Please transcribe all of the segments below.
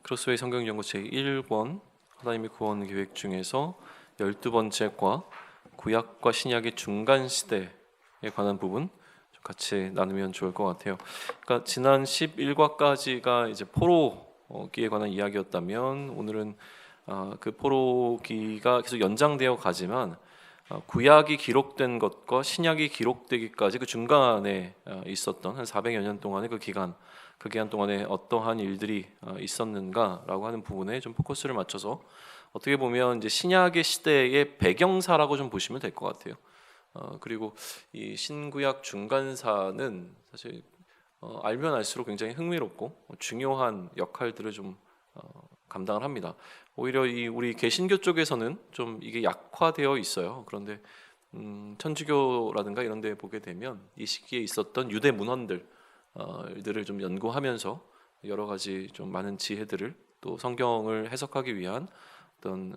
크로스웨이 성경연구 제1권 하나님의 구원 계획 중에서 12번째 과 구약과 신약의 중간 시대에 관한 부분 좀 같이 나누면 좋을 것 같아요. 그러니까 지난 11과까지가 이제 포로기에 관한 이야기였다면 오늘은 그 포로기가 계속 연장되어 가지만 구약이 기록된 것과 신약이 기록되기까지 그 중간에 있었던 한 400여 년 동안의 그 기간 동안에 어떠한 일들이 있었는가라고 하는 부분에 좀 포커스를 맞춰서 어떻게 보면 이제 신약의 시대의 배경사라고 좀 보시면 될 것 같아요. 그리고 이 신구약 중간사는 사실 알면 알수록 굉장히 흥미롭고 중요한 역할들을 좀 감당을 합니다. 오히려 이 우리 개신교 쪽에서는 좀 이게 약화되어 있어요. 그런데 천주교라든가 이런 데 보게 되면 이 시기에 있었던 유대 문헌들 들을 좀 연구하면서 여러 가지 좀 많은 지혜들을 또 성경을 해석하기 위한 어떤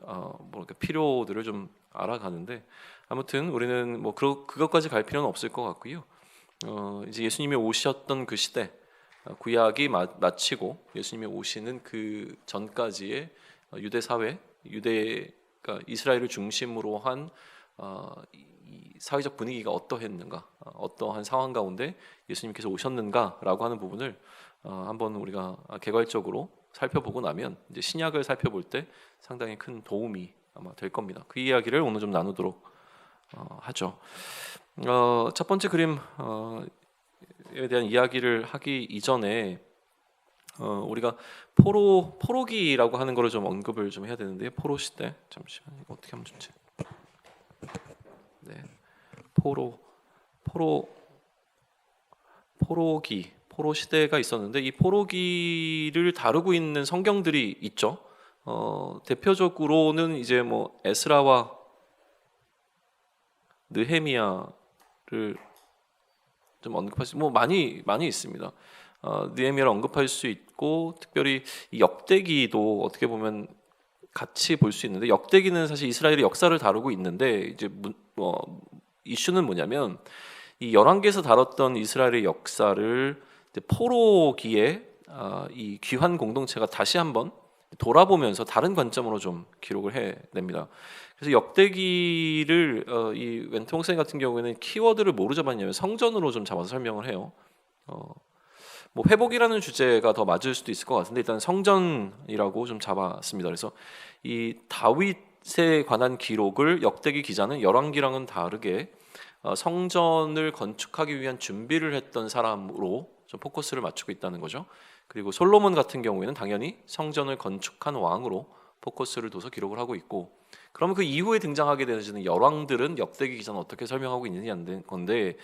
필요들을 좀 알아가는데 아무튼 우리는 뭐 그것까지 갈 필요는 없을 것 같고요. 이제 예수님이 오셨던 그 시대 구약이 마치고 예수님이 오시는 그 전까지의 유대 사회, 그러니까 이스라엘을 중심으로 한 이 사회적 분위기가 어떠했는가, 어떠한 상황 가운데 예수님께서 오셨는가라고 하는 부분을 한번 우리가 개괄적으로 살펴보고 나면 이제 신약을 살펴볼 때 상당히 큰 도움이 아마 될 겁니다. 그 이야기를 오늘 좀 나누도록 하죠. 첫 번째 그림에 대한 이야기를 하기 이전에 우리가 포로기라고 하는 거를 좀 언급을 좀 해야 되는데 포로 시대 잠시만 이거 어떻게 하면 좋지? 네, 포로 시대가 있었는데 이 포로기를 다루고 있는 성경들이 있죠. 대표적으로는 이제 뭐 에스라와 느헤미야를 좀 언급할 수 뭐 많이 있습니다. 느헤미야를 언급할 수 있고 특별히 이 역대기도 어떻게 보면 같이 볼 수 있는데 역대기는 사실 이스라엘의 역사를 다루고 있는데 이제 이슈는 뭐냐면 이 열왕기에서 다뤘던 이스라엘의 역사를 이제 포로기에 이 귀환 공동체가 다시 한번 돌아보면서 다른 관점으로 좀 기록을 해냅니다. 그래서 역대기를 이 웬트 목사님 같은 경우에는 키워드를 뭐로 잡았냐면 성전으로 좀 잡아서 설명을 해요. 뭐 회복이라는 주제가 더 맞을 수도 있을 것 같은데 일단 성전이라고 좀 잡았습니다. 그래서 이 다윗에 관한 기록을 역대기 기자는 열왕기랑은 다르게 성전을 건축하기 위한 준비를 했던 사람으로 좀 포커스를 맞추고 있다는 거죠. 그리고 솔로몬 같은 경우에는 당연히 성전을 건축한 왕으로 포커스를 둬서 기록을 하고 있고 그러면 그 이후에 등장하게 되는 열왕들은 역대기 기자는 어떻게 설명하고 있느냐는 건데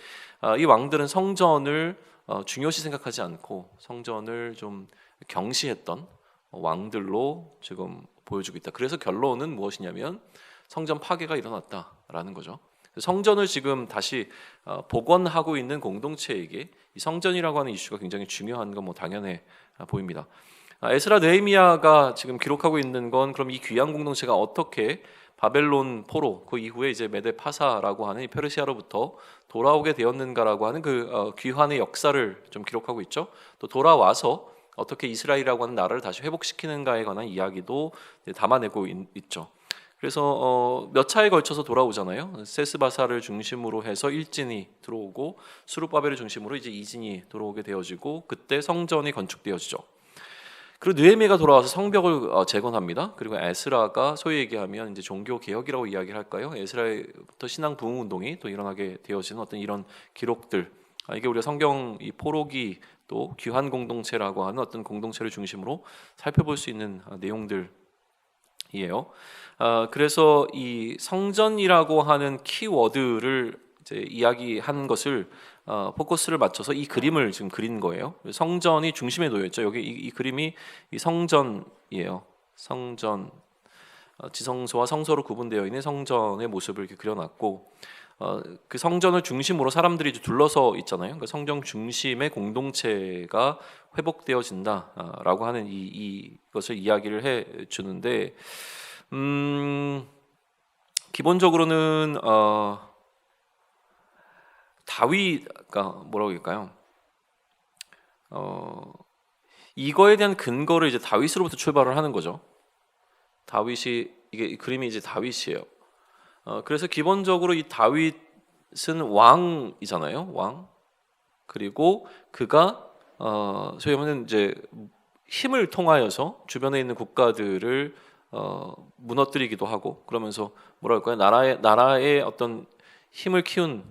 이 왕들은 성전을 중요시 생각하지 않고 성전을 좀 경시했던 왕들로 지금 보여주고 있다. 그래서 결론은 무엇이냐면 성전 파괴가 일어났다라는 거죠. 성전을 지금 다시 복원하고 있는 공동체에게 이 성전이라고 하는 이슈가 굉장히 중요한 건 뭐 당연해 보입니다. 에스라 느헤미야가 지금 기록하고 있는 건 그럼 이 귀환 공동체가 어떻게 바벨론 포로 그 이후에 이제 메데 파사라고 하는 이 페르시아로부터 돌아오게 되었는가라고 하는 그 귀환의 역사를 좀 기록하고 있죠. 또 돌아와서 어떻게 이스라엘이라고 하는 나라를 다시 회복시키는가에 관한 이야기도 담아내고 있죠. 그래서 몇 차에 걸쳐서 돌아오잖아요. 세스바사를 중심으로 해서 1진이 들어오고 스룹바벨을 중심으로 이제 2진이 들어오게 되어지고 그때 성전이 건축되어지죠. 그리고 느헤미야가 돌아와서 성벽을 재건합니다. 그리고 에스라가 소위 얘기하면 이제 종교 개혁이라고 이야기를 할까요? 에스라부터 신앙 부흥 운동이 또 일어나게 되어지는 어떤 이런 기록들. 이게 우리가 성경 이 포로기 또 귀환 공동체라고 하는 어떤 공동체를 중심으로 살펴볼 수 있는 내용들이에요. 그래서 이 성전이라고 하는 키워드를 이제 이야기한 것을 포커스를 맞춰서 이 그림을 지금 그린 거예요. 성전이 중심에 놓여 있죠. 여기 이 그림이 이 성전이에요. 성전, 지성소와 성소로 구분되어 있는 성전의 모습을 이렇게 그려놨고, 그 성전을 중심으로 사람들이 둘러서 있잖아요. 그러니까 성전 중심의 공동체가 회복되어진다라고 하는 이것을 이야기를 해 주는데, 기본적으로는 다윗, 그러니까 뭐라고 할까요? 이거에 대한 근거를 이제 다윗으로부터 출발을 하는 거죠. 다윗이 이게 이 그림이 이제 다윗이에요. 그래서 기본적으로 이 다윗은 왕이잖아요. 왕. 그리고 그가 소위 말하는 이제 힘을 통하여서 주변에 있는 국가들을 무너뜨리기도 하고 그러면서 뭐라 할까요? 나라의 어떤 힘을 키운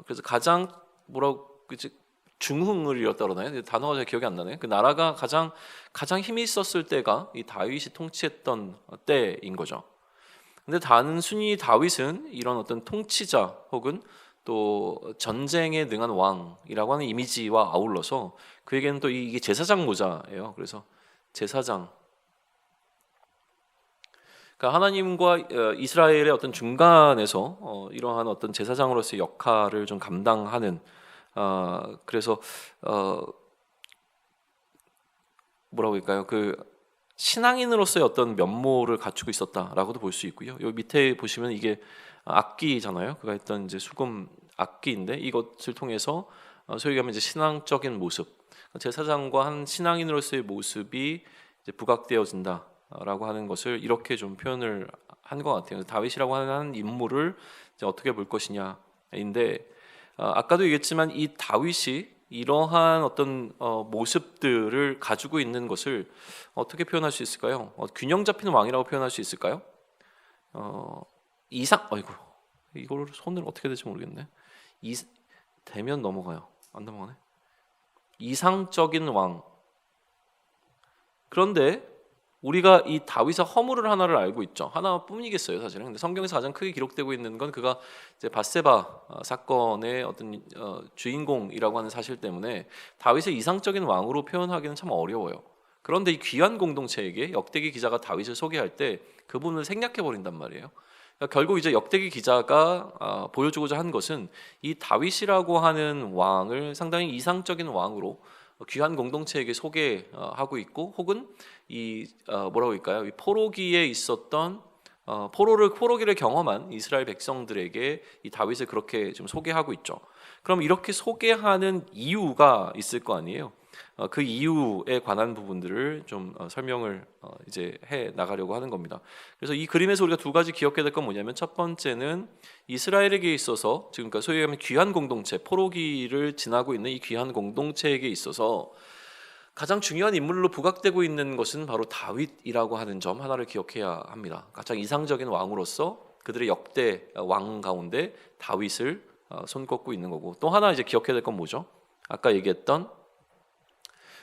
그래서 가장 뭐라고 그치 중흥을 이뤘다 그러나요? 단어가 잘 기억이 안 나네. 그 나라가 가장 힘이 있었을 때가 이 다윗이 통치했던 때인 거죠. 근데 단순히 다윗은 이런 어떤 통치자 혹은 또 전쟁에 능한 왕이라고 하는 이미지와 아울러서 그에게는 또 이게 제사장 모자예요. 그래서 제사장. 그러니까 하나님과 이스라엘의 어떤 중간에서 이러한 어떤 제사장으로서의 역할을 좀 감당하는 그래서 뭐라고 할까요? 그 신앙인으로서의 어떤 면모를 갖추고 있었다라고도 볼 수 있고요. 여기 밑에 보시면 이게 악기잖아요. 그가 했던 이제 수금 악기인데 이것을 통해서 소위 말하면 이제 신앙적인 모습, 제사장과 한 신앙인으로서의 모습이 이제 부각되어진다라고 하는 것을 이렇게 좀 표현을 한 것 같아요. 다윗이라고 하는 인물을 이제 어떻게 볼 것이냐인데 아까도 얘기했지만 이 다윗이 이러한 어떤 모습들을 가지고 있는 것을 어떻게 표현할 수 있을까요? 균형 잡힌 왕이라고 표현할 수 있을까요? 아이고 이걸 손을 어떻게 될지 모르겠네. 되면 넘어가요. 안 넘어가네. 이상적인 왕. 그런데 우리가 이 다윗의 허물을 하나를 알고 있죠. 하나뿐이겠어요, 사실은. 근데 성경에서 가장 크게 기록되고 있는 건 그가 이제 밧세바 사건의 어떤 주인공이라고 하는 사실 때문에 다윗을 이상적인 왕으로 표현하기는 참 어려워요. 그런데 이 귀한 공동체에게 역대기 기자가 다윗을 소개할 때 그 부분을 생략해 버린단 말이에요. 그러니까 결국 이제 역대기 기자가 보여주고자 한 것은 이 다윗이라고 하는 왕을 상당히 이상적인 왕으로 귀한 공동체에게 소개하고 있고 혹은 이 뭐라고 할까요? 이 포로기에 있었던 포로기를 경험한 이스라엘 백성들에게 이 다윗을 그렇게 좀 소개하고 있죠. 그럼 이렇게 소개하는 이유가 있을 거 아니에요. 그 이유에 관한 부분들을 좀 설명을 이제 해 나가려고 하는 겁니다. 그래서 이 그림에서 우리가 두 가지 기억해야 될 건 뭐냐면 첫 번째는 이스라엘에게 있어서 지금 그러니까 소위 말하면 귀한 공동체, 포로기를 지나고 있는 이 귀한 공동체에게 있어서 가장 중요한 인물로 부각되고 있는 것은 바로 다윗이라고 하는 점 하나를 기억해야 합니다. 가장 이상적인 왕으로서 그들의 역대 왕 가운데 다윗을 손꼽고 있는 거고 또 하나 이제 기억해야 될 건 뭐죠? 아까 얘기했던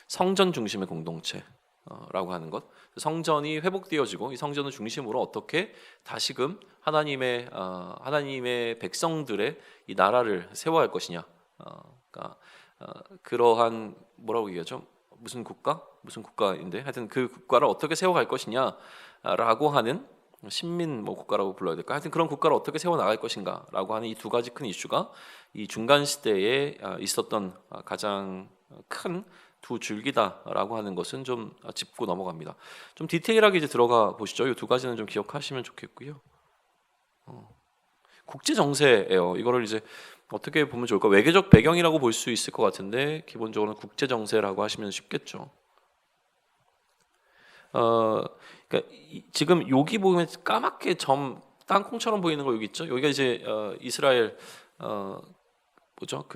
성전 중심의 공동체라고 하는 것. 성전이 회복되어지고 이 성전을 중심으로 어떻게 다시금 하나님의 백성들의 이 나라를 세워야 할 것이냐. 그러니까 그러한 뭐라고 얘기하죠? 무슨 국가인데 하여튼 그 국가를 어떻게 세워갈 것이냐라고 하는 신민 국가라고 불러야 될까? 하여튼 그런 국가를 어떻게 세워 나갈 것인가라고 하는 이 두 가지 큰 이슈가 이 중간 시대에 있었던 가장 큰 두 줄기다라고 하는 것은 좀 짚고 넘어갑니다. 좀 디테일하게 이제 들어가 보시죠. 이 두 가지는 좀 기억하시면 좋겠고요. 국제 정세예요. 이거를 이제 어떻게 보면 좋을까? 외교적 배경이라고 볼 수 있을 것 같은데 기본적으로는 국제 정세라고 하시면 쉽겠죠. 그러니까 지금 여기 보면 까맣게 땅콩처럼 보이는 거 여기 있죠. 여기가 이제 이스라엘 뭐죠?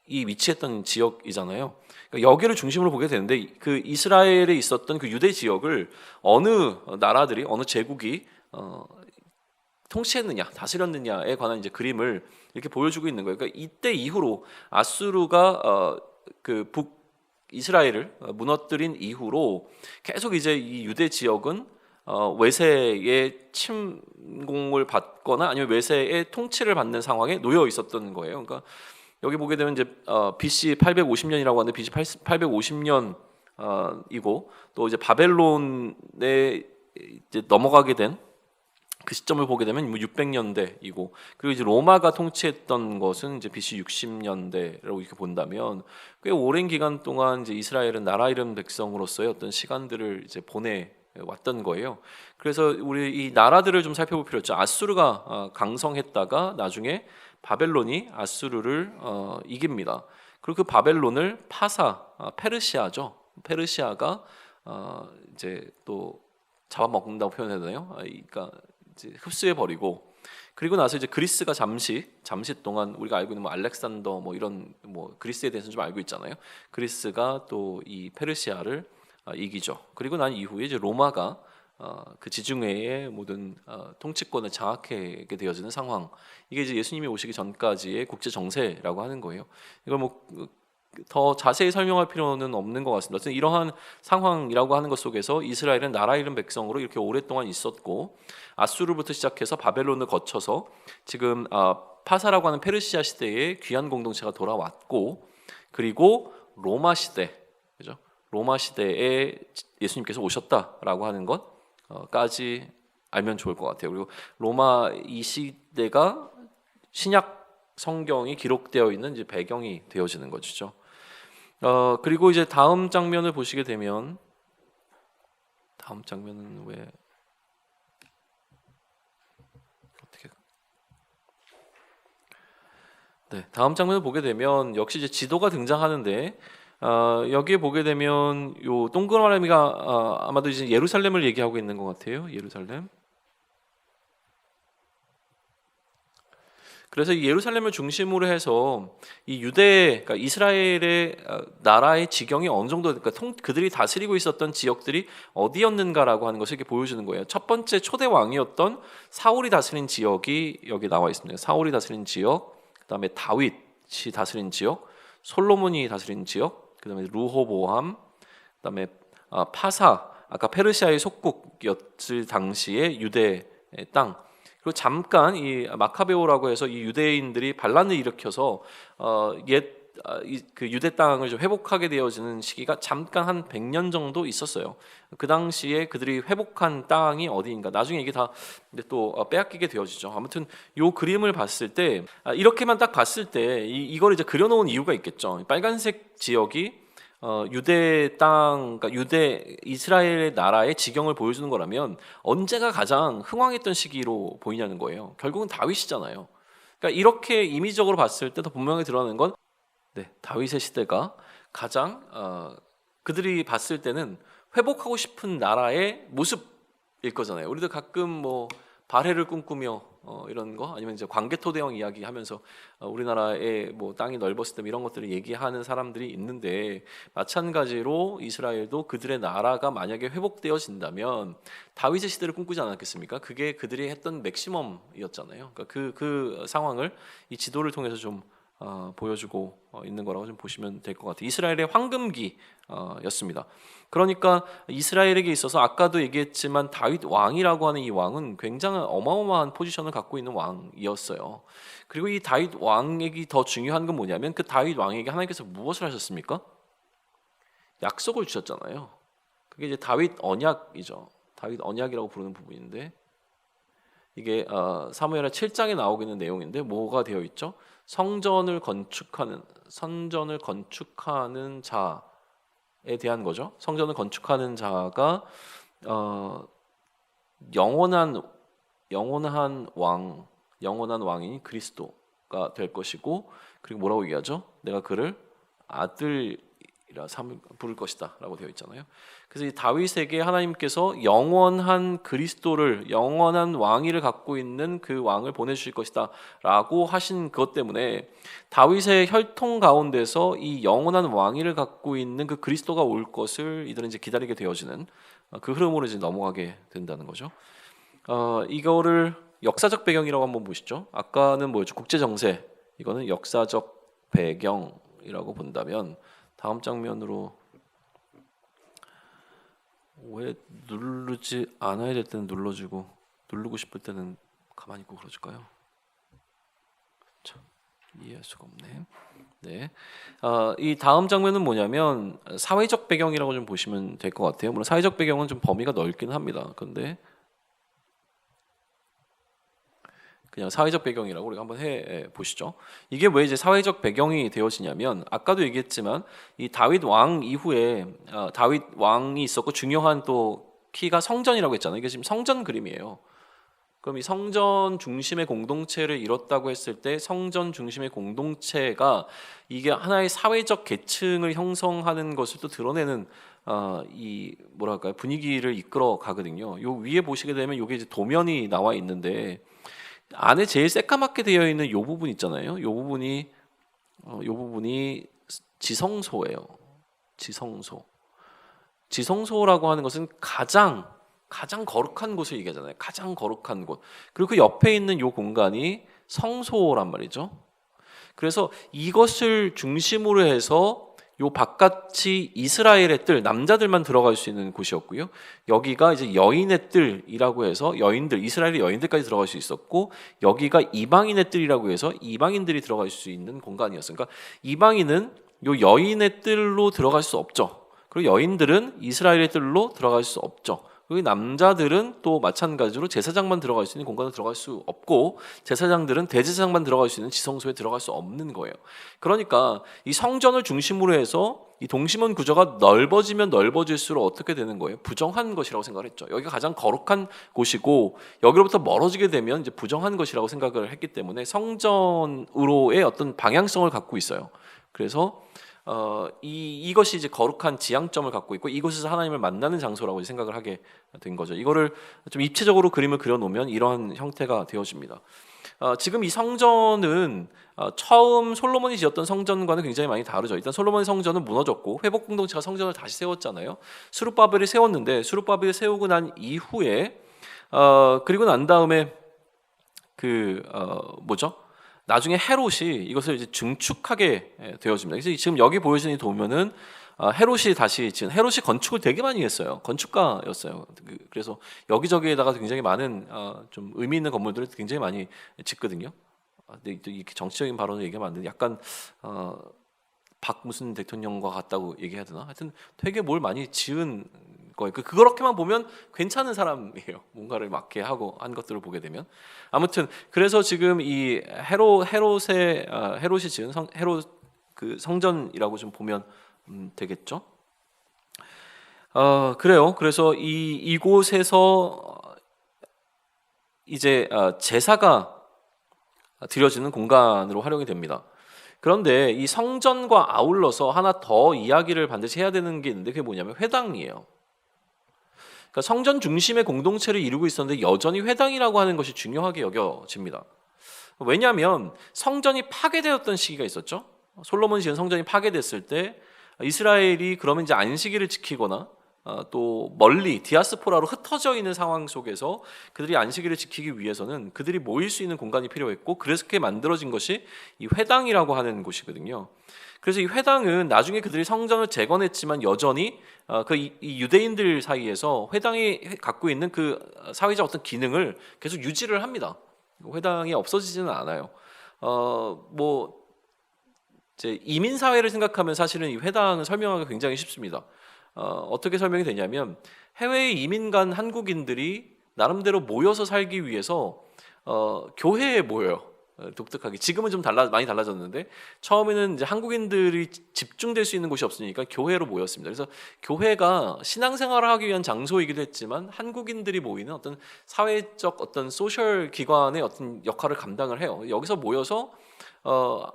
이 위치했던 지역이잖아요. 그러니까 여기를 중심으로 보게 되는데 그 이스라엘에 있었던 그 유대 지역을 어느 나라들이 어느 제국이 통치했느냐, 다스렸느냐에 관한 이제 그림을 이렇게 보여주고 있는 거예요. 그러니까 이때 이후로 아수르가 그 북이스라엘을 무너뜨린 이후로 계속 이제 이 유대 지역은 외세의 침공을 받거나 아니면 외세의 통치를 받는 상황에 놓여 있었던 거예요. 그러니까 여기 보게 되면 이제 BC 850년이라고 하는데 BC 850년이고 또 이제 바벨론에 이제 넘어가게 된 그 시점을 보게 되면 600년대이고 그리고 이제 로마가 통치했던 것은 이제 BC 60년대라고 이렇게 본다면 꽤 오랜 기간 동안 이제 이스라엘은 나라 잃은 백성으로서의 어떤 시간들을 이제 보내 왔던 거예요. 그래서 우리 이 나라들을 좀 살펴볼 필요 있죠. 아수르가 강성했다가 나중에 바벨론이 아수르를 이깁니다. 그리고 그 바벨론을 페르시아죠. 페르시아가 이제 또 잡아먹는다고 표현해야 되나요? 그러니까 이제 흡수해 버리고, 그리고 나서 이제 그리스가 잠시 동안 우리가 알고 있는 뭐 알렉산더 뭐 이런 뭐 그리스에 대해서는 좀 알고 있잖아요. 그리스가 또 이 페르시아를 이기죠. 그리고 난 이후에 이제 로마가 그 지중해의 모든 통치권을 장악하게 되어지는 상황. 이게 이제 예수님이 오시기 전까지의 국제 정세라고 하는 거예요. 이걸 뭐 더 자세히 설명할 필요는 없는 것 같습니다. 어쨌든 이러한 상황이라고 하는 것 속에서 이스라엘은 나라 잃은 백성으로 이렇게 오랫동안 있었고, 아수르부터 시작해서 바벨론을 거쳐서 지금 파사라고 하는 페르시아 시대에 귀한 공동체가 돌아왔고, 그리고 로마 시대, 그죠? 로마 시대에 예수님께서 오셨다라고 하는 것까지 알면 좋을 것 같아요. 그리고 로마 이 시대가 신약 성경이 기록되어 있는 이제 배경이 되어지는 것이죠. 그리고 이제 다음 장면을 보시게 되면, 다음 장면은 왜 어떻게? 네, 다음 장면을 보게 되면 역시 이제 지도가 등장하는데, 여기에 보게 되면 요 동그라미가 아마도 이제 예루살렘을 얘기하고 있는 것 같아요. 예루살렘. 그래서 이 예루살렘을 중심으로 해서 이 그러니까 이스라엘의 나라의 지경이 어느 정도, 그러니까 그들이 다스리고 있었던 지역들이 어디였는가라고 하는 것을 이렇게 보여주는 거예요. 첫 번째 초대 왕이었던 사울이 다스린 지역이 여기 나와 있습니다. 사울이 다스린 지역, 그다음에 다윗이 다스린 지역, 솔로몬이 다스린 지역, 그다음에 르호보암, 그다음에 파사, 아까 페르시아의 속국이었을 당시의 유대의 땅. 그리고 잠깐 이 마카베오라고 해서 이 유대인들이 반란을 일으켜서 그 유대 땅을 좀 회복하게 되어지는 시기가 잠깐 한 100년 정도 있었어요. 그 당시에 그들이 회복한 땅이 어디인가, 나중에 이게 다 또 빼앗기게 되어지죠. 아무튼 요 그림을 봤을 때, 이렇게만 딱 봤을 때 이걸 이제 그려놓은 이유가 있겠죠. 빨간색 지역이 유대 땅, 그러니까 이스라엘의 나라의 지경을 보여주는 거라면 언제가 가장 흥왕했던 시기로 보이냐는 거예요. 결국은 다윗이잖아요. 그러니까 이렇게 이미적으로 봤을 때 더 분명히 드러나는 건, 네, 다윗의 시대가 가장 그들이 봤을 때는 회복하고 싶은 나라의 모습일 거잖아요. 우리도 가끔 뭐 발해를 꿈꾸며 이런 거, 아니면 이제 광개토대왕 이야기하면서 우리나라의 뭐 땅이 넓었을 때 이런 것들을 얘기하는 사람들이 있는데, 마찬가지로 이스라엘도 그들의 나라가 만약에 회복되어진다면 다윗의 시대를 꿈꾸지 않았겠습니까? 그게 그들이 했던 맥시멈이었잖아요. 그러니까 그 상황을 이 지도를 통해서 좀 보여주고 있는 거라고 좀 보시면 될 것 같아요. 이스라엘의 황금기였습니다. 그러니까 이스라엘에게 있어서 아까도 얘기했지만 다윗 왕이라고 하는 이 왕은 굉장히 어마어마한 포지션을 갖고 있는 왕이었어요. 그리고 이 다윗 왕에게 더 중요한 건 뭐냐면, 그 다윗 왕에게 하나님께서 무엇을 하셨습니까? 약속을 주셨잖아요. 그게 이제 다윗 언약이죠. 다윗 언약이라고 부르는 부분인데, 이게 사무엘하 7장에 나오고 있는 내용인데 뭐가 되어 있죠? 성전을 건축하는 자에 대한 거죠. 성전을 건축하는 자가 영원한 왕인 그리스도가 될 것이고, 그리고 뭐라고 얘기하죠? 내가 그를 아들이라 부를 것이다라고 되어 있잖아요. 그래서 이 다윗에게 하나님께서 영원한 그리스도를, 영원한 왕위를 갖고 있는 그 왕을 보내주실 것이다라고 하신 것 때문에 다윗의 혈통 가운데서 이 영원한 왕위를 갖고 있는 그 그리스도가 올 것을 이들은 이제 기다리게 되어지는 그 흐름으로 이제 넘어가게 된다는 거죠. 이거를 역사적 배경이라고 한번 보시죠. 아까는 뭐였죠? 국제 정세. 이거는 역사적 배경이라고 본다면, 다음 장면으로, 왜 누르지 않아야 될 때는 눌러주고 누르고 싶을 때는 가만히 있고 그러줄까요? 참 이해할 수가 없네. 네, 이 다음 장면은 뭐냐면 사회적 배경이라고 좀 보시면 될 것 같아요. 물론 사회적 배경은 좀 범위가 넓긴 합니다. 그런데 그냥 사회적 배경이라고 우리가 한번 해 보시죠. 이게 왜 이제 사회적 배경이 되어지냐면, 아까도 얘기했지만 이 다윗 왕 이후에 다윗 왕이 있었고, 중요한 또 키가 성전이라고 했잖아요. 이게 지금 성전 그림이에요. 그럼 이 성전 중심의 공동체를 이뤘다고 했을 때 성전 중심의 공동체가 이게 하나의 사회적 계층을 형성하는 것을 또 드러내는 이 뭐랄까요 분위기를 이끌어 가거든요. 요 위에 보시게 되면 요게 이제 도면이 나와 있는데 안에 제일 새까맣게 되어 있는 요 부분 있잖아요. 요 부분이 지성소예요. 지성소. 지성소라고 하는 것은 가장 거룩한 곳을 얘기하잖아요. 가장 거룩한 곳. 그리고 그 옆에 있는 요 공간이 성소란 말이죠. 그래서 이것을 중심으로 해서 요 바깥이 이스라엘의 뜰, 남자들만 들어갈 수 있는 곳이었고요. 여기가 이제 여인의 뜰이라고 해서 여인들, 이스라엘의 여인들까지 들어갈 수 있었고, 여기가 이방인의 뜰이라고 해서 이방인들이 들어갈 수 있는 공간이었어요. 그러니까 이방인은 요 여인의 뜰로 들어갈 수 없죠. 그리고 여인들은 이스라엘의 뜰로 들어갈 수 없죠. 그리고 남자들은 또 마찬가지로 제사장만 들어갈 수 있는 공간에 들어갈 수 없고 제사장들은 대제사장만 들어갈 수 있는 지성소에 들어갈 수 없는 거예요. 그러니까 이 성전을 중심으로 해서 이 동심원 구조가 넓어지면 넓어질수록 어떻게 되는 거예요? 부정한 것이라고 생각을 했죠. 여기가 가장 거룩한 곳이고 여기로부터 멀어지게 되면 이제 부정한 것이라고 생각을 했기 때문에 성전으로의 어떤 방향성을 갖고 있어요. 그래서 이것이 이제 거룩한 지향점을 갖고 있고 이곳에서 하나님을 만나는 장소라고 생각을 하게 된 거죠. 이거를 좀 입체적으로 그림을 그려놓으면 이러한 형태가 되어집니다. 지금 이 성전은 처음 솔로몬이 지었던 성전과는 굉장히 많이 다르죠. 일단 솔로몬의 성전은 무너졌고 회복 공동체가 성전을 다시 세웠잖아요. 스룹바벨이 세웠는데 스룹바벨이 세우고 난 이후에 그리고 난 다음에 나중에 헤롯이 이것을 이제 증축하게 되어집니다. 그래서 지금 여기 보여지는 이 도면은 헤롯이 다시 지은 헤롯이 건축을 되게 많이 했어요. 건축가였어요. 그래서 여기저기에다가 굉장히 많은 좀 의미 있는 건물들을 굉장히 많이 짓거든요. 근데 이렇게 정치적인 발언을 얘기하면 안 되는데 약간 박 무슨 대통령과 같다고 얘기해야 되나? 하여튼 되게 뭘 많이 지은 거예요. 그렇게만 보면 괜찮은 사람이에요. 뭔가를 맞게 하고 한 것들을 보게 되면 아무튼 그래서 지금 이 헤롯이 지은 헤롯 그 성전이라고 좀 보면 되겠죠. 그래요. 그래서 이곳에서 이제 제사가 드려지는 공간으로 활용이 됩니다. 그런데 이 성전과 아울러서 하나 더 이야기를 반드시 해야 되는 게 있는데 그게 뭐냐면 회당이에요. 그러니까 성전 중심의 공동체를 이루고 있었는데 여전히 회당이라고 하는 것이 중요하게 여겨집니다. 왜냐하면 성전이 파괴되었던 시기가 있었죠. 솔로몬이 지은 성전이 파괴됐을 때 이스라엘이 그러면 이제 안식일을 지키거나 또 멀리 디아스포라로 흩어져 있는 상황 속에서 그들이 안식일을 지키기 위해서는 그들이 모일 수 있는 공간이 필요했고 그래서 그게 만들어진 것이 이 회당이라고 하는 곳이거든요. 그래서 이 회당은 나중에 그들이 성전을 재건했지만 여전히 이 유대인들 사이에서 회당이 갖고 있는 그 사회적 어떤 기능을 계속 유지를 합니다. 회당이 없어지지는 않아요. 이제 이민 사회를 생각하면 사실은 이 회당을 설명하기가 굉장히 쉽습니다. 어떻게 설명이 되냐면 해외에 이민 간 한국인들이 나름대로 모여서 살기 위해서 교회에 모여요. 독특하게 지금은 좀 많이 달라졌는데 처음에는 이제 한국인들이 집중될 수 있는 곳이 없으니까 교회로 모였습니다. 그래서 교회가 신앙생활을 하기 위한 장소이기도 했지만 한국인들이 모이는 어떤 사회적 어떤 소셜 기관의 어떤 역할을 감당을 해요. 여기서 모여서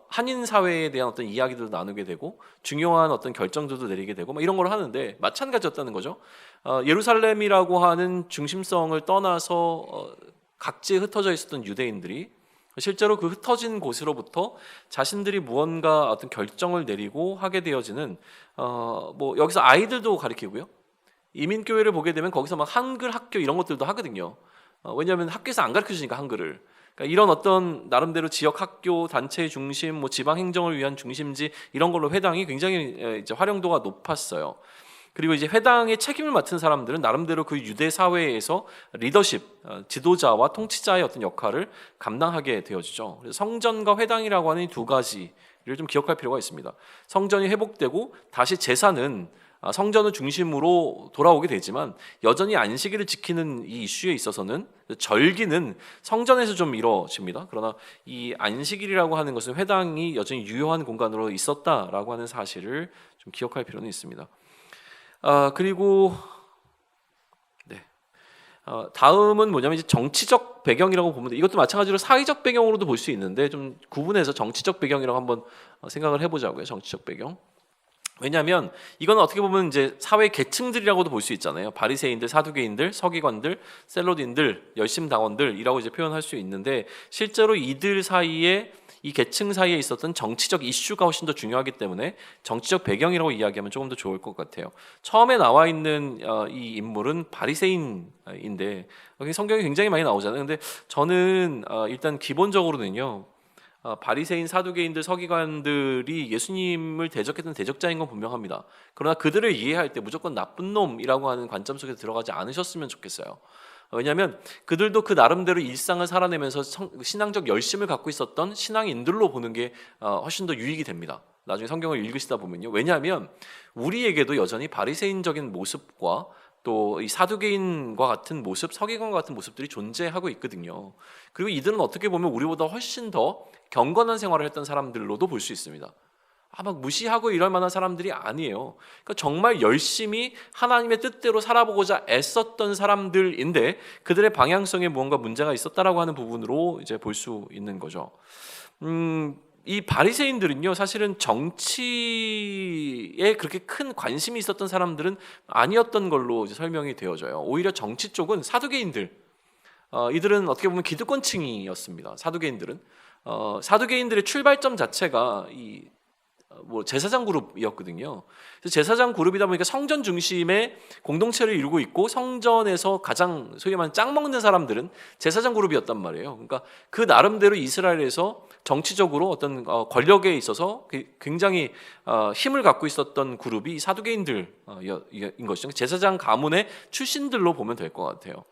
한인 사회에 대한 어떤 이야기들도 나누게 되고 중요한 어떤 결정들도 내리게 되고 이런 걸 하는데 마찬가지였다는 거죠. 예루살렘이라고 하는 중심성을 떠나서 각지에 흩어져 있었던 유대인들이 실제로 그 흩어진 곳으로부터 자신들이 무언가 어떤 결정을 내리고 하게 되어지는 여기서 아이들도 가르치고요. 이민교회를 보게 되면 거기서 막 한글 학교 이런 것들도 하거든요. 왜냐하면 학교에서 안 가르쳐주니까 한글을. 그러니까 이런 어떤 나름대로 지역 학교 단체의 중심, 지방 행정을 위한 중심지 이런 걸로 회당이 굉장히 이제 활용도가 높았어요. 그리고 이제 회당의 책임을 맡은 사람들은 나름대로 그 유대 사회에서 리더십, 지도자와 통치자의 어떤 역할을 감당하게 되어지죠. 그래서 성전과 회당이라고 하는 이 두 가지를 좀 기억할 필요가 있습니다. 성전이 회복되고 다시 제사는 성전을 중심으로 돌아오게 되지만 여전히 안식일을 지키는 이 이슈에 있어서는 절기는 성전에서 좀 이루어집니다. 그러나 이 안식일이라고 하는 것은 회당이 여전히 유효한 공간으로 있었다라고 하는 사실을 좀 기억할 필요는 있습니다. 그리고 다음은 뭐냐면 이제 정치적 배경이라고 보면 돼. 이것도 마찬가지로 사회적 배경으로도 볼 수 있는데 좀 구분해서 정치적 배경이라고 한번 생각을 해보자고요. 정치적 배경. 왜냐하면 이건 어떻게 보면 이제 사회 계층들이라고도 볼 수 있잖아요. 바리새인들, 사두개인들, 서기관들, 셀로딘들, 열심당원들이라고 이제 표현할 수 있는데 실제로 이들 사이에 이 계층 사이에 있었던 정치적 이슈가 훨씬 더 중요하기 때문에 정치적 배경이라고 이야기하면 조금 더 좋을 것 같아요. 처음에 나와 있는 이 인물은 바리새인인데 성경에 굉장히 많이 나오잖아요. 근데 저는 일단 기본적으로는요. 바리새인, 사두개인들, 서기관들이 예수님을 대적했던 대적자인 건 분명합니다. 그러나 그들을 이해할 때 무조건 나쁜 놈이라고 하는 관점 속에 들어가지 않으셨으면 좋겠어요. 왜냐하면 그들도 그 나름대로 일상을 살아내면서 신앙적 열심을 갖고 있었던 신앙인들로 보는 게 훨씬 더 유익이 됩니다. 나중에 성경을 읽으시다 보면요. 왜냐하면 우리에게도 여전히 바리새인적인 모습과 또 이 사두개인과 같은 모습, 서기관과 같은 모습들이 존재하고 있거든요. 그리고 이들은 어떻게 보면 우리보다 훨씬 더 경건한 생활을 했던 사람들로도 볼 수 있습니다. 막 무시하고 이럴 만한 사람들이 아니에요. 그러니까 정말 열심히 하나님의 뜻대로 살아보고자 애썼던 사람들인데 그들의 방향성에 무언가 문제가 있었다라고 하는 부분으로 이제 볼 수 있는 거죠. 이 바리새인들은요, 사실은 정치에 그렇게 큰 관심이 있었던 사람들은 아니었던 걸로 이제 설명이 되어져요. 오히려 정치 쪽은 사두개인들, 이들은 어떻게 보면 기득권층이었습니다. 사두개인들은 사두개인들의 출발점 자체가 제사장 그룹이었거든요. 그래서 제사장 그룹이다 보니까 성전 중심의 공동체를 이루고 있고 성전에서 가장 소위 말하는 짱 먹는 사람들은 제사장 그룹이었단 말이에요. 그러니까 그 나름대로 이스라엘에서 정치적으로 어떤 권력에 있어서 굉장히 힘을 갖고 있었던 그룹이 사두개인들인 것이죠. 제사장 가문의 출신들로 보면 될 것 같아요.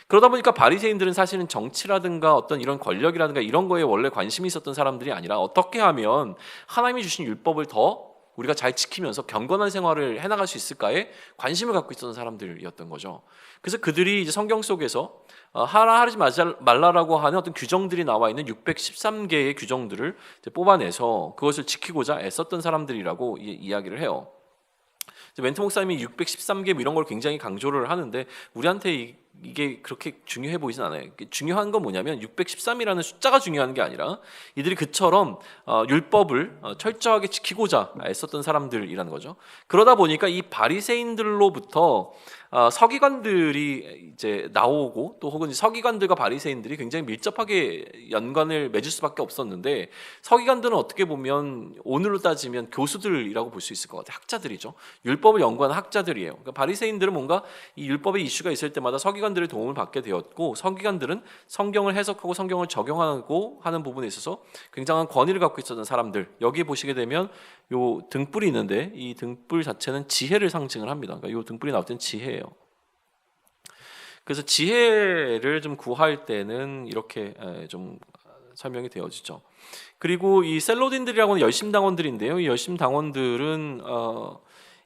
그러다 보니까 바리새인들은 사실은 정치라든가 어떤 이런 권력이라든가 이런 거에 원래 관심이 있었던 사람들이 아니라 어떻게 하면 하나님이 주신 율법을 더 우리가 잘 지키면서 경건한 생활을 해나갈 수 있을까에 관심을 갖고 있었던 사람들이었던 거죠. 그래서 그들이 이제 성경 속에서 하라 하지 말라라고 하는 어떤 규정들이 나와 있는 613개의 규정들을 뽑아내서 그것을 지키고자 애썼던 사람들이라고 이야기를 해요. 멘트 목사님이 613개 이런 걸 굉장히 강조를 하는데 우리한테 이게 그렇게 중요해 보이진 않아요. 중요한 건 뭐냐면 613이라는 숫자가 중요한 게 아니라 이들이 그처럼 율법을 철저하게 지키고자 애썼던 사람들이라는 거죠. 그러다 보니까 이 바리새인들로부터 서기관들이 이제 나오고 또 혹은 서기관들과 바리새인들이 굉장히 밀접하게 연관을 맺을 수밖에 없었는데 서기관들은 어떻게 보면 오늘로 따지면 교수들이라고 볼 수 있을 것 같아요. 학자들이죠. 율법을 연구하는 학자들이에요. 그러니까 바리새인들은 뭔가 이 율법의 이슈가 있을 때마다 서기관들의 도움을 받게 되었고 서기관들은 성경을 해석하고 성경을 적용하고 하는 부분에 있어서 굉장한 권위를 갖고 있었던 사람들. 여기 보시게 되면 요 등불이 있는데 이 등불 자체는 지혜를 상징을 합니다. 그러니까 요 등불이 나올 때는 지혜예요. 그래서 지혜를 좀 구할 때는 이렇게 좀 설명이 되어지죠. 그리고 이 셀로딘들이라고 하는 열심당원들인데요. 이 열심당원들은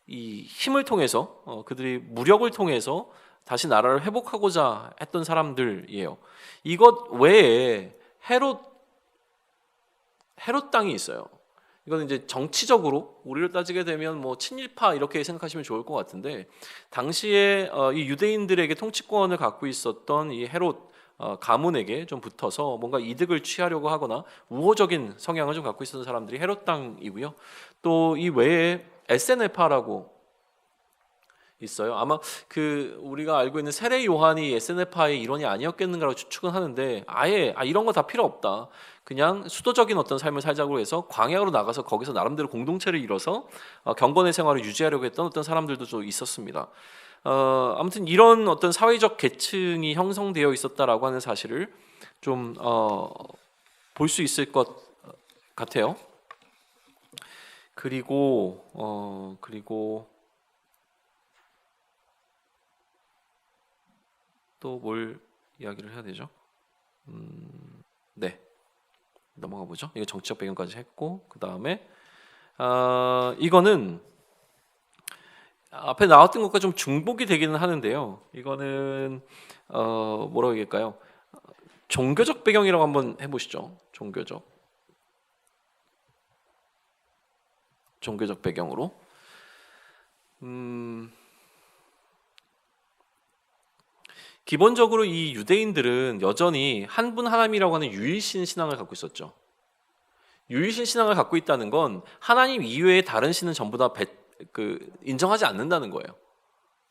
이 힘을 통해서 그들이 무력을 통해서 다시 나라를 회복하고자 했던 사람들이에요. 이것 외에 헤롯 땅이 있어요. 이건 이제 정치적으로 우리를 따지게 되면 뭐 친일파 이렇게 생각하시면 좋을 것 같은데 당시에 이 유대인들에게 통치권을 갖고 있었던 이 헤롯 가문에게 좀 붙어서 뭔가 이득을 취하려고 하거나 우호적인 성향을 좀 갖고 있었던 사람들이 헤롯 당이고요. 또 이 외에 에세네파라고 있어요. 아마 그 우리가 알고 있는 세례 요한이 에세네파의 일원이 아니었겠는가라고 추측은 하는데 아예 이런 거 다 필요 없다. 그냥 수도적인 어떤 삶을 살자고 해서 광야로 나가서 거기서 나름대로 공동체를 이뤄서 경건의 생활을 유지하려고 했던 어떤 사람들도 좀 있었습니다. 아무튼 이런 어떤 사회적 계층이 형성되어 있었다라고 하는 사실을 좀 볼 수 있을 것 같아요. 그리고 또 뭘 이야기를 해야 되죠? 네, 넘어가 보죠. 이거 정치적 배경까지 했고 그 다음에 이거는 앞에 나왔던 것과 좀 중복이 되기는 하는데요. 이거는 뭐라고 얘기할까요? 종교적 배경이라고 한번 해보시죠. 종교적 배경으로. 기본적으로 이 유대인들은 여전히 한 분 하나님이라고 하는 유일신 신앙을 갖고 있었죠. 유일신 신앙을 갖고 있다는 건 하나님 이외의 다른 신은 전부 다 인정하지 않는다는 거예요.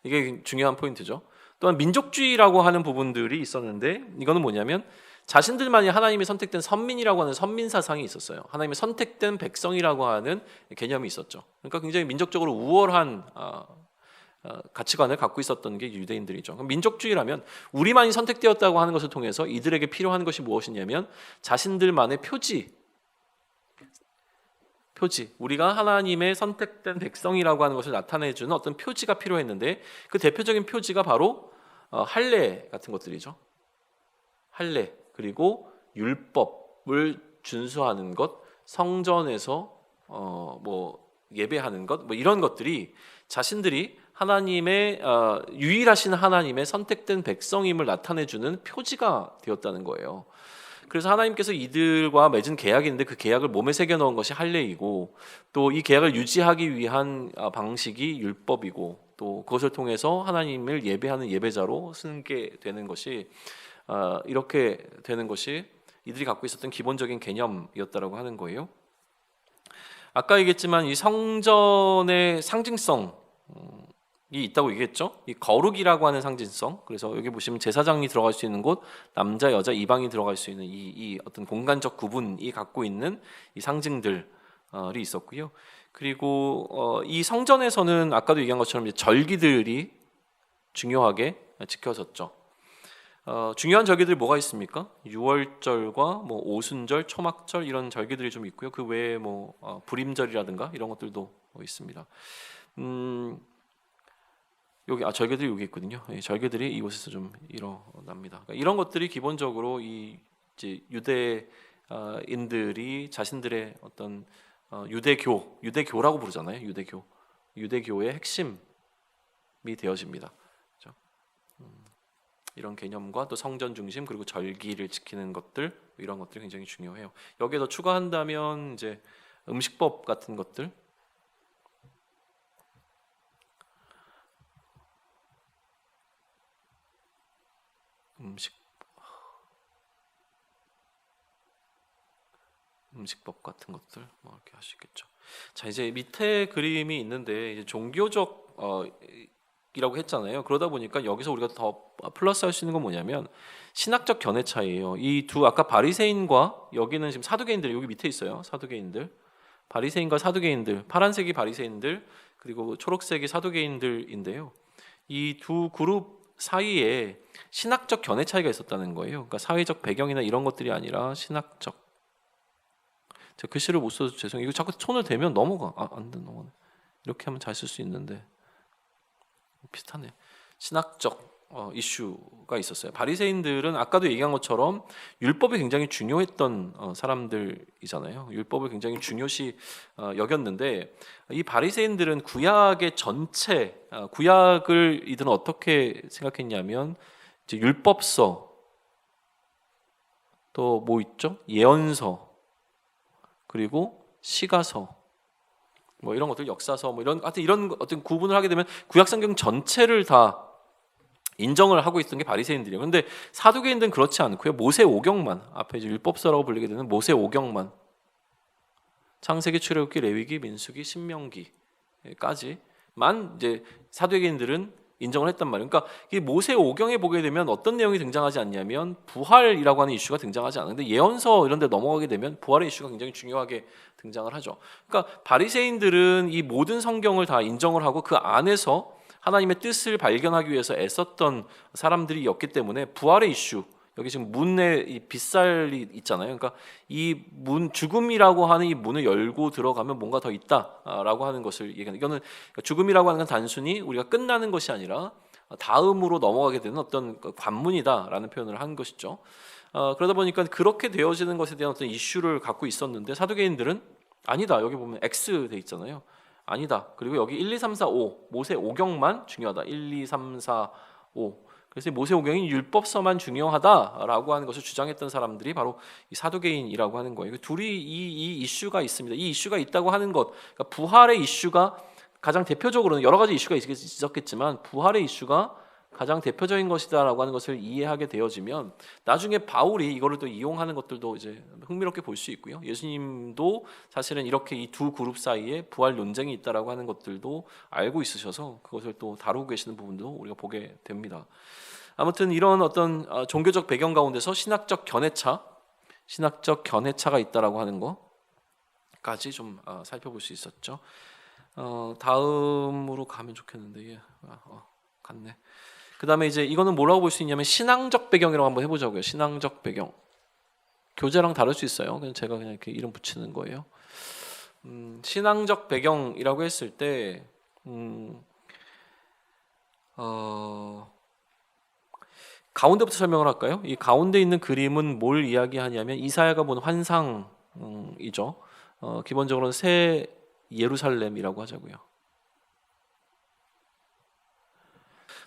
이게 중요한 포인트죠. 또한 민족주의라고 하는 부분들이 있었는데, 이거는 뭐냐면 자신들만이 하나님의 선택된 선민이라고 하는 선민 사상이 있었어요. 하나님의 선택된 백성이라고 하는 개념이 있었죠. 그러니까 굉장히 민족적으로 우월한 가치관을 갖고 있었던 게 유대인들이죠. 민족주의라면 우리만이 선택되었다고 하는 것을 통해서 이들에게 필요한 것이 무엇이냐면 자신들만의 표지, 우리가 하나님의 선택된 백성이라고 하는 것을 나타내주는 어떤 표지가 필요했는데, 그 대표적인 표지가 바로 할례 같은 것들이죠. 할례, 그리고 율법을 준수하는 것, 성전에서 예배하는 것, 이런 것들이 자신들이 하나님의 유일하신 하나님의 선택된 백성임을 나타내주는 표지가 되었다는 거예요. 그래서 하나님께서 이들과 맺은 계약이 있는데 그 계약을 몸에 새겨 넣은 것이 할례이고, 또 이 계약을 유지하기 위한 방식이 율법이고, 또 그것을 통해서 하나님을 예배하는 예배자로 쓰게 되는 것이, 이렇게 되는 것이 이들이 갖고 있었던 기본적인 개념이었다라고 하는 거예요. 아까 얘기했지만 이 성전의 상징성이 있다고 얘기했죠. 이 거룩이라고 하는 상징성. 그래서 여기 보시면 제사장이 들어갈 수 있는 곳, 남자, 여자, 이방이 들어갈 수 있는 이 어떤 공간적 구분이 갖고 있는 이 상징들이 있었고요. 그리고 이 성전에서는 아까도 얘기한 것처럼 이제 절기들이 중요하게 지켜졌죠. 중요한 절기들이 뭐가 있습니까? 유월절과 오순절, 초막절 이런 절기들이 좀 있고요. 그 외에 불임절이라든가 이런 것들도 있습니다. 여기 절기들이 여기 있거든요. 절기들이 이곳에서 좀 일어납니다. 그러니까 이런 것들이 기본적으로 이제 유대인들이 자신들의 어떤 유대교라고 부르잖아요. 유대교의 핵심이 되어집니다. 그렇죠? 이런 개념과 또 성전 중심, 그리고 절기를 지키는 것들, 이런 것들이 굉장히 중요해요. 여기에 더 추가한다면 이제 음식법 같은 것들, 음식법 같은 것들 이렇게 할 수 있겠죠. 자, 이제 밑에 그림이 있는데 이제 종교적 이라고 했잖아요. 그러다 보니까 여기서 우리가 더 플러스 할 수 있는 건 뭐냐면 신학적 견해 차이예요. 이 두 아까 바리새인과 여기는 지금 사두개인들, 여기 밑에 있어요. 사두개인들, 바리새인과 사두개인들, 파란색이 바리새인들, 그리고 초록색이 사두개인들인데요. 이 두 그룹 사이에 신학적 견해 차이가 있었다는 거예요. 그러니까 사회적 배경이나 이런 것들이 아니라 신학적. 제가 글씨를 못 써서 죄송해요. 이거 자꾸 손을 대면 넘어가. 안 돼, 넘어가네. 이렇게 하면 잘 쓸 수 있는데 비슷하네. 신학적 이슈가 있었어요. 바리새인들은 아까도 얘기한 것처럼 율법이 굉장히 중요했던 사람들이잖아요. 율법을 굉장히 중요시 여겼는데, 이 바리새인들은 구약의 전체 구약을 이들은 어떻게 생각했냐면 이제 율법서, 또 뭐 있죠? 예언서, 그리고 시가서, 이런 것들, 역사서, 이런 어떤 구분을 하게 되면 구약 성경 전체를 다 인정을 하고 있던 게 바리새인들이에요. 그런데 사두개인들은 그렇지 않고요. 모세 오경만, 앞에 이제 율법서라고 불리게 되는 모세 오경만, 창세기, 출애굽기, 레위기, 민수기, 신명기까지만 이제 사두개인들은 인정을 했단 말이에요. 그러니까 이 모세 오경에 보게 되면 어떤 내용이 등장하지 않냐면 부활이라고 하는 이슈가 등장하지 않는데, 예언서 이런 데 넘어가게 되면 부활의 이슈가 굉장히 중요하게 등장을 하죠. 그러니까 바리새인들은 이 모든 성경을 다 인정을 하고 그 안에서 하나님의 뜻을 발견하기 위해서 애썼던 사람들이었기 때문에 부활의 이슈, 여기 지금 문에 이 빗살이 있잖아요. 그러니까 이 문, 죽음이라고 하는 이 문을 열고 들어가면 뭔가 더 있다라고 하는 것을 얘기하는, 이거는 죽음이라고 하는 건 단순히 우리가 끝나는 것이 아니라 다음으로 넘어가게 되는 어떤 관문이다라는 표현을 한 것이죠. 그러다 보니까 그렇게 되어지는 것에 대한 어떤 이슈를 갖고 있었는데, 사두개인들은 아니다. 여기 보면 X 돼 있잖아요. 아니다. 그리고 여기 1, 2, 3, 4, 5 모세 오경만 중요하다. 1, 2, 3, 4, 5. 그래서 모세 오경이 율법서만 중요하다라고 하는 것을 주장했던 사람들이 바로 이 사두개인이라고 하는 거예요. 둘이 이 이슈가 있습니다. 이 이슈가 있다고 하는 것, 그러니까 부활의 이슈가 가장 대표적으로는 여러 가지 이슈가 있었겠지만 부활의 이슈가 가장 대표적인 것이다라고 하는 것을 이해하게 되어지면 나중에 바울이 이거를 또 이용하는 것들도 이제 흥미롭게 볼 수 있고요. 예수님도 사실은 이렇게 이 두 그룹 사이에 부활 논쟁이 있다라고 하는 것들도 알고 있으셔서 그것을 또 다루고 계시는 부분도 우리가 보게 됩니다. 아무튼 이런 어떤 종교적 배경 가운데서 신학적 견해차가 있다라고 하는 것까지 좀 살펴볼 수 있었죠. 다음으로 가면 좋겠는데 갔네. 그 다음에 이제 이거는 뭐라고 볼 수 있냐면 신앙적 배경이라고 한번 해보자고요. 신앙적 배경. 교재랑 다를 수 있어요. 그냥 제가 그냥 이렇게 이름 붙이는 거예요. 신앙적 배경이라고 했을 때 가운데부터 설명을 할까요? 이 가운데 있는 그림은 뭘 이야기하냐면 이사야가 본 환상이죠. 기본적으로는 새 예루살렘이라고 하자고요.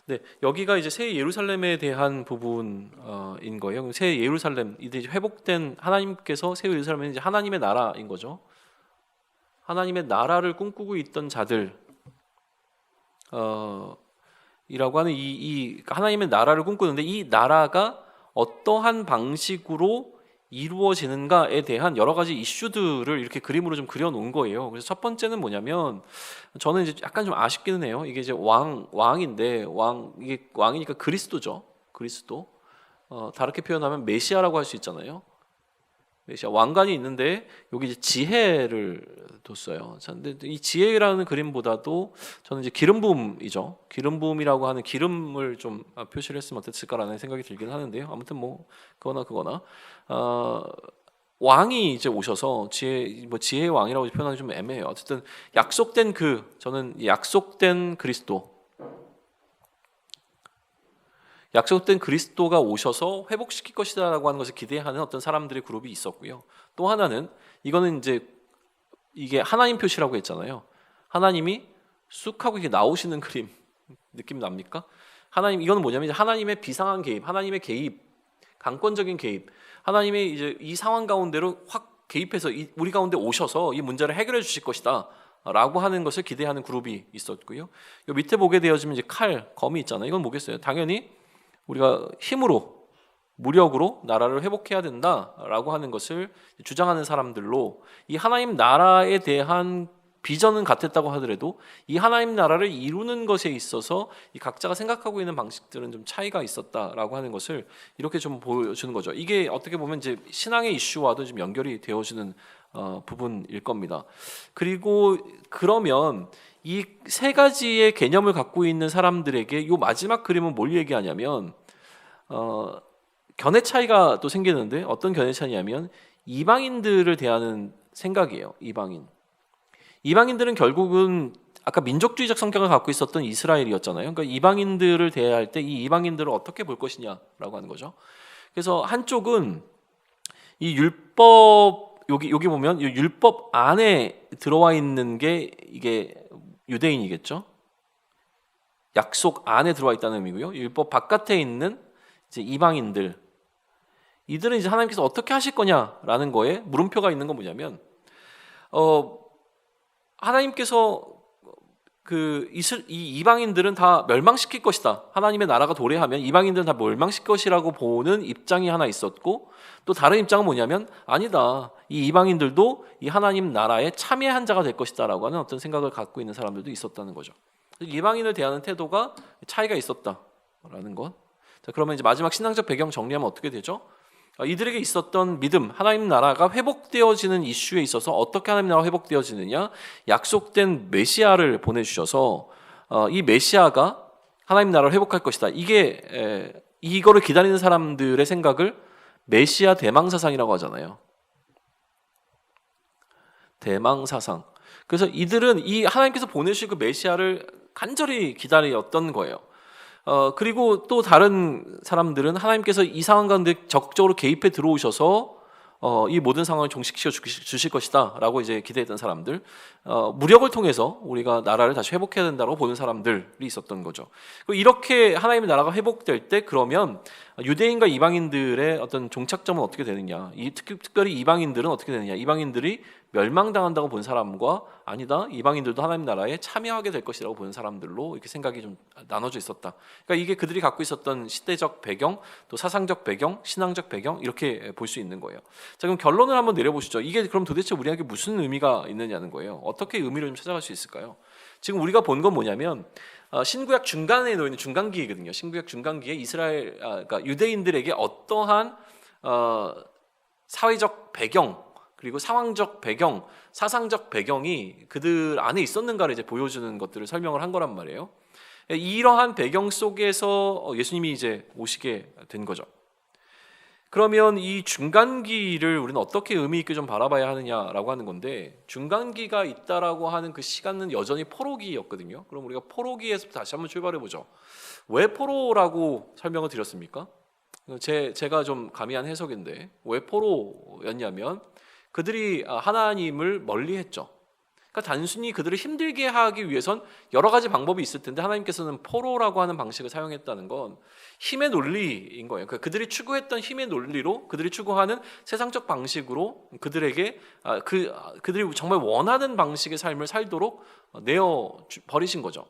네, 여기가 이제 새 예루살렘에 대한 부분인 거예요. 새 예루살렘, 이제 회복된 하나님께서 새 예루살렘은 이제 하나님의 나라인 거죠. 하나님의 나라를 꿈꾸고 있던 자들, 이라고 하는 이 하나님의 나라를 꿈꾸는데 이 나라가 어떠한 방식으로 이루어지는가에 대한 여러 가지 이슈들을 이렇게 그림으로 좀 그려놓은 거예요. 그래서 첫 번째는 뭐냐면 저는 이제 약간 좀 아쉽기는 해요. 이게 이제 왕인데 이게 왕이니까 그리스도죠. 그리스도. 다르게 표현하면 메시아라고 할 수 있잖아요. 메시아 왕관이 있는데 여기 이제 지혜를 뒀어요. 근데 이 지혜라는 그림보다도 저는 이제 기름 부음이죠. 기름 부음이라고 하는 기름을 좀 표시를 했으면 어땠을까라는 생각이 들긴 하는데요. 아무튼 뭐 그거나 왕이 이제 오셔서 지혜의 왕이라고 표현하기 좀 애매해요. 어쨌든 저는 약속된 그리스도가 오셔서 회복시킬 것이다라고 하는 것을 기대하는 어떤 사람들의 그룹이 있었고요. 또 하나는 이거는 이제 이게 하나님 표시라고 했잖아요. 하나님이 쑥 하고 이렇게 나오시는 그림 느낌 납니까? 이거는 뭐냐면 이제 하나님의 비상한 개입, 하나님의 개입, 강권적인 개입, 하나님이 이제 이 상황 가운데로 확 개입해서 우리 가운데 오셔서 이 문제를 해결해 주실 것이다. 라고 하는 것을 기대하는 그룹이 있었고요. 요 밑에 보게 되어지면 이제 검이 있잖아요. 이건 뭐겠어요? 당연히 우리가 힘으로 무력으로 나라를 회복해야 된다라고 하는 것을 주장하는 사람들로 이 하나님 나라에 대한 비전은 같았다고 하더라도 이 하나님 나라를 이루는 것에 있어서 이 각자가 생각하고 있는 방식들은 좀 차이가 있었다라고 하는 것을 이렇게 좀 보여주는 거죠. 이게 어떻게 보면 이제 신앙의 이슈와도 좀 연결이 되어지는 부분일 겁니다. 그리고 그러면 이 세 가지의 개념을 갖고 있는 사람들에게 이 마지막 그림은 뭘 얘기하냐면 견해 차이가 또 생기는데 어떤 견해 차이냐면 이방인들을 대하는 생각이에요. 이방인들은 결국은 아까 민족주의적 성격을 갖고 있었던 이스라엘이었잖아요. 그러니까 이방인들을 대할 때 이 이방인들을 어떻게 볼 것이냐라고 하는 거죠. 그래서 한쪽은 이 율법 여기 보면 이 율법 안에 들어와 있는 게 이게 유대인이겠죠. 약속 안에 들어와 있다는 의미고요. 율법 바깥에 있는 이제 이방인들, 이들은 이제 하나님께서 어떻게 하실 거냐라는 거에 물음표가 있는 건 뭐냐면 하나님께서 이 이방인들은 다 멸망시킬 것이다. 하나님의 나라가 도래하면 이방인들은 다 멸망시킬 것이라고 보는 입장이 하나 있었고, 또 다른 입장은 뭐냐면 아니다. 이 이방인들도 이 하나님 나라에 참여한 자가 될 것이다라고 하는 어떤 생각을 갖고 있는 사람들도 있었다는 거죠. 이방인을 대하는 태도가 차이가 있었다라는 것. 자, 그러면 이제 마지막 신앙적 배경 정리하면 어떻게 되죠? 이들에게 있었던 믿음, 하나님 나라가 회복되어지는 이슈에 있어서 어떻게 하나님 나라가 회복되어지느냐? 약속된 메시아를 보내주셔서 이 메시아가 하나님 나라를 회복할 것이다. 이거를 기다리는 사람들의 생각을 메시아 대망사상이라고 하잖아요. 대망사상. 그래서 이들은 이 하나님께서 보내실 그 메시아를 간절히 기다렸던 거예요. 그리고 또 다른 사람들은 하나님께서 이 상황 가운데 적극적으로 개입해 들어오셔서 이 모든 상황을 종식시켜 주실 것이다 라고 이제 기대했던 사람들, 무력을 통해서 우리가 나라를 다시 회복해야 된다고 보는 사람들이 있었던 거죠. 이렇게 하나님의 나라가 회복될 때 그러면 유대인과 이방인들의 어떤 종착점은 어떻게 되느냐, 특별히 이방인들은 어떻게 되느냐, 이방인들이 멸망당한다고 본 사람과 아니다, 이방인들도 하나님 나라에 참여하게 될 것이라고 보는 사람들로 이렇게 생각이 좀 나눠져 있었다. 그러니까 이게 그들이 갖고 있었던 시대적 배경, 또 사상적 배경, 신앙적 배경, 이렇게 볼 수 있는 거예요. 자, 그럼 결론을 한번 내려보시죠. 이게 그럼 도대체 우리에게 무슨 의미가 있느냐는 거예요. 어떻게 의미를 좀 찾아갈 수 있을까요? 지금 우리가 본 건 뭐냐면 신구약 중간에 놓이는 중간기거든요. 신구약 중간기에 이스라엘, 그러니까 유대인들에게 어떠한 사회적 배경, 그리고 상황적 배경, 사상적 배경이 그들 안에 있었는가를 이제 보여주는 것들을 설명을 한 거란 말이에요. 이러한 배경 속에서 예수님이 이제 오시게 된 거죠. 그러면 이 중간기를 우리는 어떻게 의미 있게 좀 바라봐야 하느냐라고 하는 건데, 중간기가 있다라고 하는 그 시간은 여전히 포로기였거든요. 그럼 우리가 포로기에서 다시 한번 출발해 보죠. 왜 포로라고 설명을 드렸습니까? 제가 좀 가미한 해석인데, 왜 포로였냐면 그들이 하나님을 멀리했죠. 그러니까 단순히 그들을 힘들게 하기 위해선 여러 가지 방법이 있을 텐데 하나님께서는 포로라고 하는 방식을 사용했다는 건 힘의 논리인 거예요. 그러니까 그들이 추구했던 힘의 논리로, 그들이 추구하는 세상적 방식으로 그들에게 그들이 정말 원하는 방식의 삶을 살도록 내어 버리신 거죠.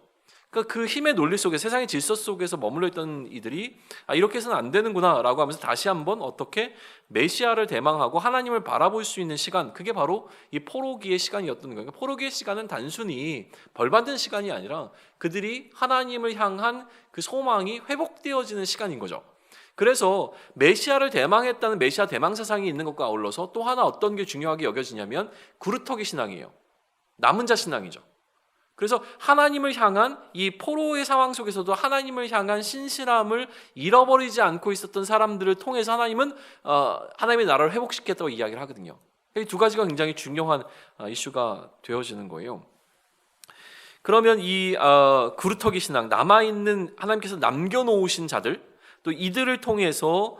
그러니까 그 힘의 논리 속에, 세상의 질서 속에서 머물러 있던 이들이 이렇게 해서는 안 되는구나라고 하면서 다시 한번 어떻게 메시아를 대망하고 하나님을 바라볼 수 있는 시간, 그게 바로 이 포로기의 시간이었던 거예요. 포로기의 시간은 단순히 벌받는 시간이 아니라 그들이 하나님을 향한 그 소망이 회복되어지는 시간인 거죠. 그래서 메시아를 대망했다는 메시아 대망 사상이 있는 것과 아울러서 또 하나 어떤 게 중요하게 여겨지냐면 구루터기 신앙이에요. 남은 자 신앙이죠. 그래서 하나님을 향한 이 포로의 상황 속에서도 하나님을 향한 신실함을 잃어버리지 않고 있었던 사람들을 통해서 하나님은 하나님의 나라를 회복시켰다고 이야기를 하거든요. 이 두 가지가 굉장히 중요한 이슈가 되어지는 거예요. 그러면 이 구루터기 신앙, 남아있는 하나님께서 남겨놓으신 자들, 또 이들을 통해서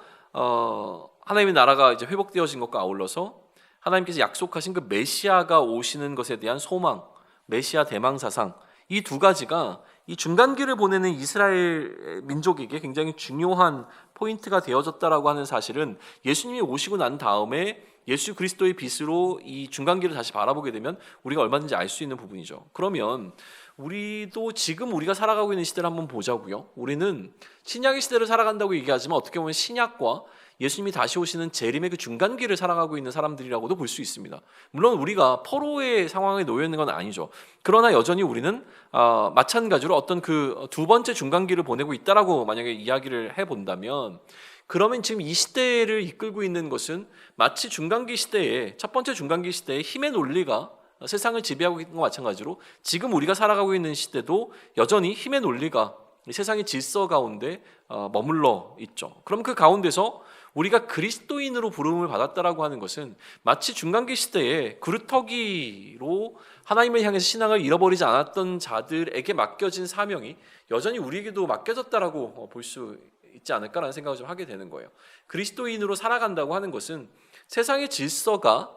하나님의 나라가 이제 회복되어진 것과 아울러서 하나님께서 약속하신 그 메시아가 오시는 것에 대한 소망, 메시아 대망 사상, 이 두 가지가 이 중간기를 보내는 이스라엘 민족에게 굉장히 중요한 포인트가 되어졌다라고 하는 사실은 예수님이 오시고 난 다음에 예수 그리스도의 빛으로 이 중간기를 다시 바라보게 되면 우리가 얼마든지 알 수 있는 부분이죠. 그러면 우리도 지금 우리가 살아가고 있는 시대를 한번 보자고요. 우리는 신약의 시대를 살아간다고 얘기하지만 어떻게 보면 신약과 예수님이 다시 오시는 재림의 그 중간기를 살아가고 있는 사람들이라고도 볼 수 있습니다. 물론 우리가 포로의 상황에 놓여 있는 건 아니죠. 그러나 여전히 우리는 마찬가지로 어떤 그 두 번째 중간기를 보내고 있다라고 만약에 이야기를 해본다면, 그러면 지금 이 시대를 이끌고 있는 것은 마치 중간기 시대에, 첫 번째 중간기 시대의 힘의 논리가 세상을 지배하고 있는 것과 마찬가지로 지금 우리가 살아가고 있는 시대도 여전히 힘의 논리가 세상의 질서 가운데 머물러 있죠. 그럼 그 가운데서 우리가 그리스도인으로 부름을 받았다라고 하는 것은 마치 중간기 시대에 구루터기로 하나님을 향해서 신앙을 잃어버리지 않았던 자들에게 맡겨진 사명이 여전히 우리에게도 맡겨졌다라고 볼 수 있지 않을까라는 생각을 좀 하게 되는 거예요. 그리스도인으로 살아간다고 하는 것은 세상의 질서가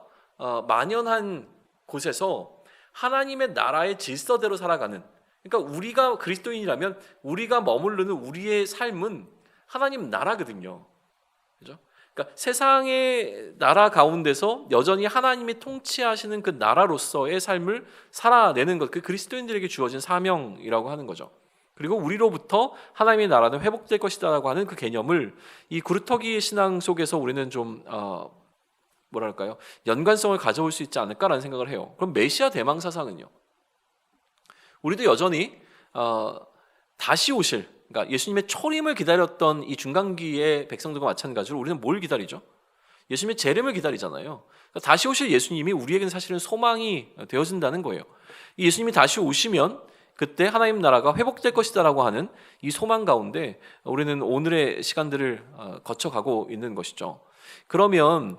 만연한 곳에서 하나님의 나라의 질서대로 살아가는, 그러니까 우리가 그리스도인이라면 우리가 머무르는 우리의 삶은 하나님 나라거든요. 그죠? 그러니까 세상의 나라 가운데서 여전히 하나님이 통치하시는 그 나라로서의 삶을 살아내는 것, 그 그리스도인들에게 주어진 사명이라고 하는 거죠. 그리고 우리로부터 하나님의 나라는 회복될 것이다라고 하는 그 개념을 이 구루터기의 신앙 속에서 우리는 좀 뭐랄까요, 연관성을 가져올 수 있지 않을까라는 생각을 해요. 그럼 메시아 대망 사상은요? 우리도 여전히 다시 오실, 그러니까 예수님의 초림을 기다렸던 이 중간기의 백성들과 마찬가지로 우리는 뭘 기다리죠? 예수님의 재림을 기다리잖아요. 그러니까 다시 오실 예수님이 우리에게는 사실은 소망이 되어진다는 거예요. 이 예수님이 다시 오시면 그때 하나님 나라가 회복될 것이다라고 하는 이 소망 가운데 우리는 오늘의 시간들을 거쳐가고 있는 것이죠. 그러면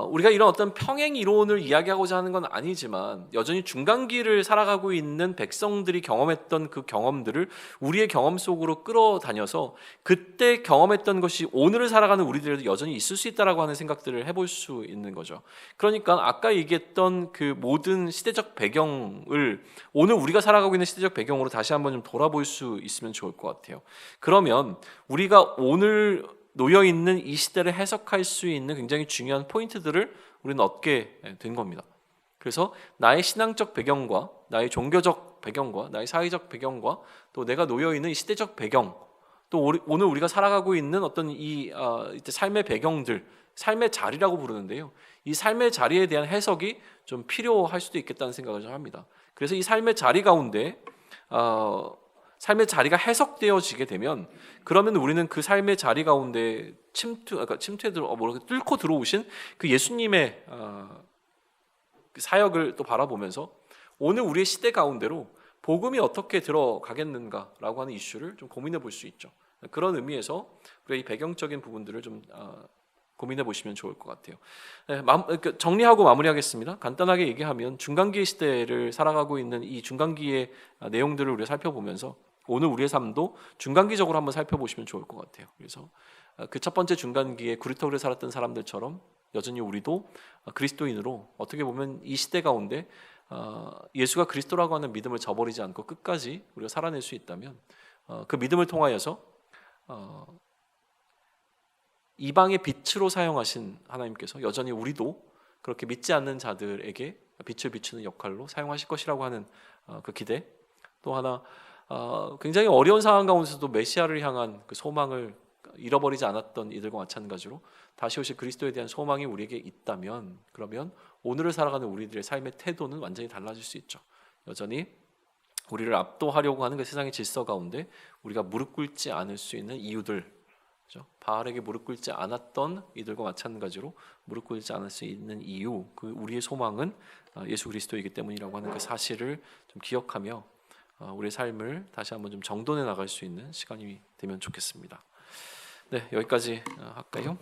우리가 이런 어떤 평행 이론을 이야기하고자 하는 건 아니지만 여전히 중간기를 살아가고 있는 백성들이 경험했던 그 경험들을 우리의 경험 속으로 끌어다녀서 그때 경험했던 것이 오늘을 살아가는 우리들에도 여전히 있을 수 있다라고 하는 생각들을 해볼 수 있는 거죠. 그러니까 아까 얘기했던 그 모든 시대적 배경을 오늘 우리가 살아가고 있는 시대적 배경으로 다시 한번 좀 돌아볼 수 있으면 좋을 것 같아요. 그러면 우리가 오늘 놓여 있는 이 시대를 해석할 수 있는 굉장히 중요한 포인트들을 우리는 얻게 된 겁니다. 그래서 나의 신앙적 배경과 나의 종교적 배경과 나의 사회적 배경과 또 내가 놓여 있는 이 시대적 배경, 또 오늘 우리가 살아가고 있는 어떤 이 삶의 배경들, 삶의 자리라고 부르는데요. 이 삶의 자리에 대한 해석이 좀 필요할 수도 있겠다는 생각을 좀 합니다. 그래서 이 삶의 자리 가운데 삶의 자리가 해석되어지게 되면, 그러면 우리는 그 삶의 자리 가운데 뚫고 들어오신 그 예수님의 그 사역을 또 바라보면서 오늘 우리의 시대 가운데로 복음이 어떻게 들어가겠는가라고 하는 이슈를 좀 고민해 볼 수 있죠. 그런 의미에서 우리가 이 배경적인 부분들을 좀 고민해 보시면 좋을 것 같아요. 정리하고 마무리하겠습니다. 간단하게 얘기하면 중간기의 시대를 살아가고 있는 이 중간기의 내용들을 우리가 살펴보면서 오늘 우리의 삶도 중간기적으로 한번 살펴보시면 좋을 것 같아요. 그래서 그 첫 번째 중간기에 구리토를 살았던 사람들처럼 여전히 우리도 그리스도인으로 어떻게 보면 이 시대 가운데 예수가 그리스도라고 하는 믿음을 저버리지 않고 끝까지 우리가 살아낼 수 있다면 그 믿음을 통하여서 이방의 빛으로 사용하신 하나님께서 여전히 우리도 그렇게 믿지 않는 자들에게 빛을 비추는 역할로 사용하실 것이라고 하는 그 기대, 또 하나 굉장히 어려운 상황 가운데서도 메시아를 향한 그 소망을 잃어버리지 않았던 이들과 마찬가지로 다시 오실 그리스도에 대한 소망이 우리에게 있다면, 그러면 오늘을 살아가는 우리들의 삶의 태도는 완전히 달라질 수 있죠. 여전히 우리를 압도하려고 하는 그 세상의 질서 가운데 우리가 무릎 꿇지 않을 수 있는 이유들, 그렇죠? 바알에게 무릎 꿇지 않았던 이들과 마찬가지로 무릎 꿇지 않을 수 있는 이유, 그 우리의 소망은 예수 그리스도이기 때문이라고 하는 그 사실을 좀 기억하며 우리의 삶을 다시 한번 좀 정돈해 나갈 수 있는 시간이 되면 좋겠습니다. 네, 여기까지 할까요?